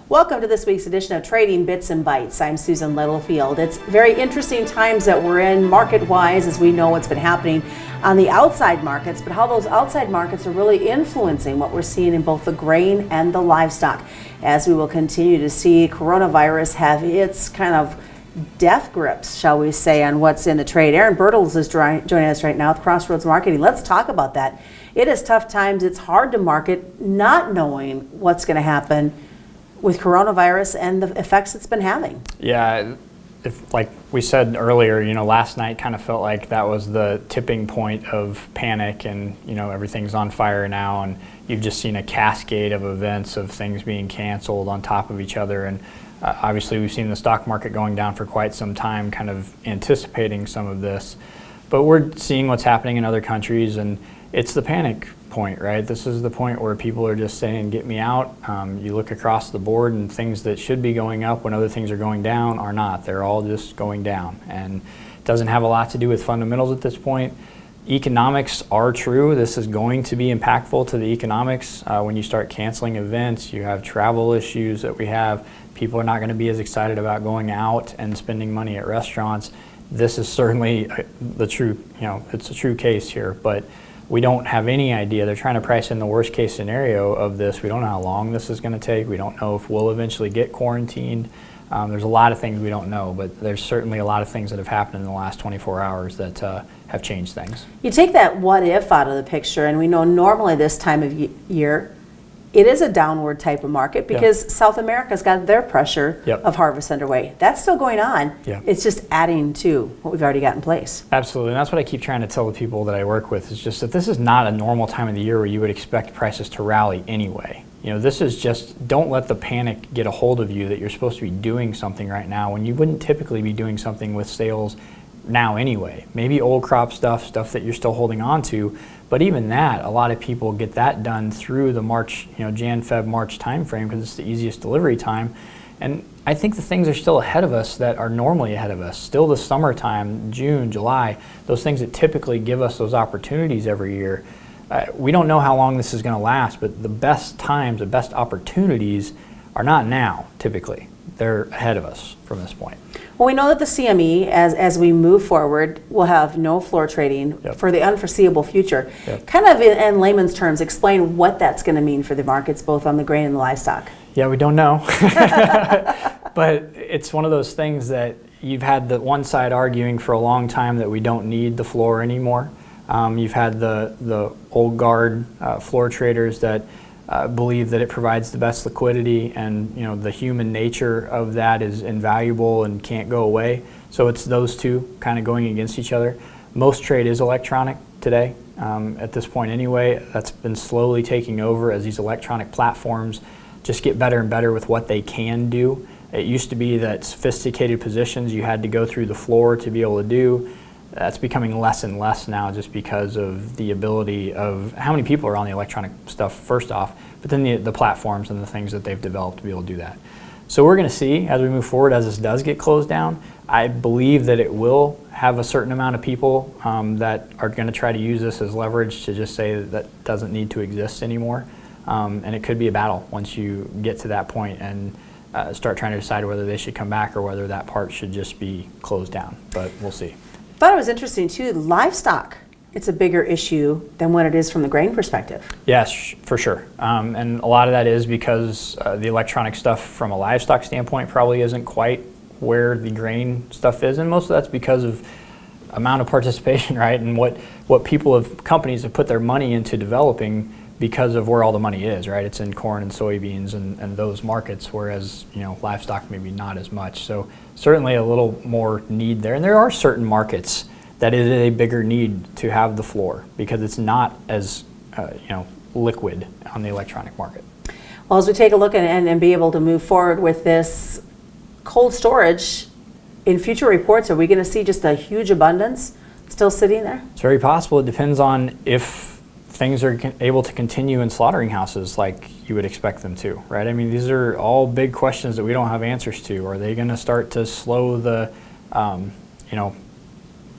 Welcome to this week's edition of Trading Bits and Bytes. I'm Susan Littlefield. It's very interesting times that we're in market-wise, as we know what's been happening on the outside markets, but how those outside markets are really influencing what we're seeing in both the grain and the livestock, as we will continue to see coronavirus have its kind of death grips, shall we say, on what's in the trade. Aaron Bertels is joining us right now with Crossroads Marketing. Let's talk about that. It is tough times. It's hard to market not knowing what's going to happen with coronavirus and the effects it's been having. Yeah, like we said earlier, last night kind of felt like that was the tipping point of panic, and everything's on fire now, and you've just seen a cascade of events of things being canceled on top of each other. And obviously we've seen the stock market going down for quite some time, kind of anticipating some of this. But we're seeing what's happening in other countries, and it's the panic point, right? This is the point where people are just saying, get me out. You look across the board, and things that should be going up when other things are going down are not. They're all just going down. And it doesn't have a lot to do with fundamentals at this point. Economics are true. This is going to be impactful to the economics. When you start canceling events, you have travel issues that we have. People are not going to be as excited about going out and spending money at restaurants. This is certainly the true, it's a true case here, but we don't have any idea. They're trying to price in the worst case scenario of this. We don't know how long this is going to take. We don't know if we'll eventually get quarantined. There's a lot of things we don't know, but there's certainly a lot of things that have happened in the last 24 hours that have changed things. You take that what if out of the picture, and we know normally this time of year, it is a downward type of market because South America's got their pressure of harvest underway. That's still going on. It's just adding to what we've already got in place. Absolutely, and that's what I keep trying to tell the people that I work with, is just that this is not a normal time of the year where you would expect prices to rally anyway. This is just, don't let the panic get a hold of you that you're supposed to be doing something right now when you wouldn't typically be doing something with sales now anyway. Maybe old crop stuff that you're still holding on to, but even that, a lot of people get that done through the March, Jan, Feb, March timeframe because it's the easiest delivery time. And I think the things are still ahead of us that are normally ahead of us. Still the summertime, June, July, those things that typically give us those opportunities every year. We don't know how long this is going to last, but the best times, the best opportunities are not now, typically. They're ahead of us from this point. Well, we know that the CME, as we move forward, will have no floor trading for the unforeseeable future. Kind of in layman's terms, explain what that's going to mean for the markets, both on the grain and the livestock. Yeah, we don't know. But it's one of those things that you've had the one side arguing for a long time that we don't need the floor anymore. You've had the old guard floor traders that believe that it provides the best liquidity, and the human nature of that is invaluable and can't go away. So it's those two kind of going against each other. Most trade is electronic today at this point anyway. That's been slowly taking over as these electronic platforms just get better and better with what they can do. It used to be that sophisticated positions you had to go through the floor to be able to do. That's becoming less and less now, just because of the ability of how many people are on the electronic stuff first off, but then the platforms and the things that they've developed to be able to do that. So we're going to see as we move forward, as this does get closed down. I believe that it will have a certain amount of people that are going to try to use this as leverage to just say that doesn't need to exist anymore. And it could be a battle once you get to that point and start trying to decide whether they should come back or whether that part should just be closed down, but we'll see. Thought it was interesting too, livestock, it's a bigger issue than what it is from the grain perspective. Yes, for sure. And a lot of that is because the electronic stuff from a livestock standpoint probably isn't quite where the grain stuff is, and most of that's because of amount of participation, right? And what companies have put their money into developing because of where all the money is, right? It's in corn and soybeans and those markets, whereas livestock maybe not as much. So certainly a little more need there. And there are certain markets that it is a bigger need to have the floor because it's not as liquid on the electronic market. Well, as we take a look and be able to move forward with this cold storage, in future reports, are we going to see just a huge abundance still sitting there? It's very possible. It depends on if things are able to continue in slaughtering houses like you would expect them to, right? I mean, these are all big questions that we don't have answers to. Are they going to start to slow the,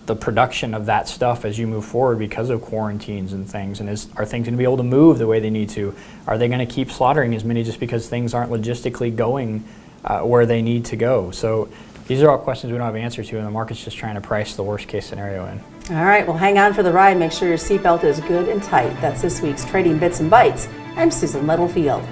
the production of that stuff as you move forward because of quarantines and things? And are things going to be able to move the way they need to? Are they going to keep slaughtering as many just because things aren't logistically going where they need to go? So these are all questions we don't have answers to, and the market's just trying to price the worst case scenario in. All right, well, hang on for the ride. Make sure your seatbelt is good and tight. That's this week's Trading Bits and Bytes. I'm Susan Littlefield.